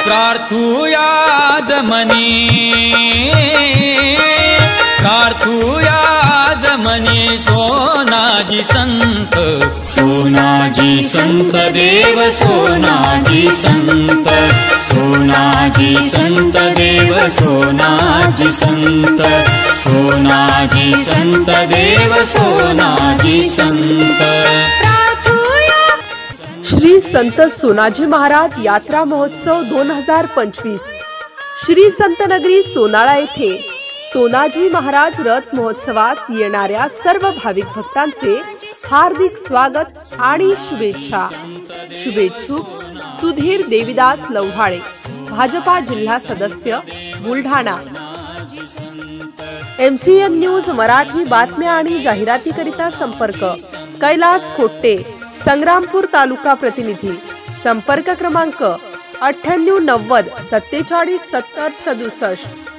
प्रार्थूया जमनी प्रार्थूया जमनी सोनाजी संत सोनाजी संत देव सोनाजी संत सोनाजी संत देव सोनाजी संत सोनाजी संत देव सोनाजी संत। श्री संत सोनाजी महाराज यात्रा महोत्सव 2025 श्री संत नगरी सोनाळा येथे सोनाजी महाराज रथ महोत्सवात येणाऱ्या सर्व भाविक भक्तांचे हार्दिक स्वागत आणि शुभेच्छा। शुभेच्छुक सुधीर देविदास लव्हाळे, भाजपा जिल्हा सदस्य, बुलढाणा। MCN न्यूज मराठी बातम्या आणि जाहिरातीकरिता संपर्क कैलास खोट्टे, संग्रामपूर तालुका प्रतिनिधी। संपर्क क्रमांक 9890 47 70 67।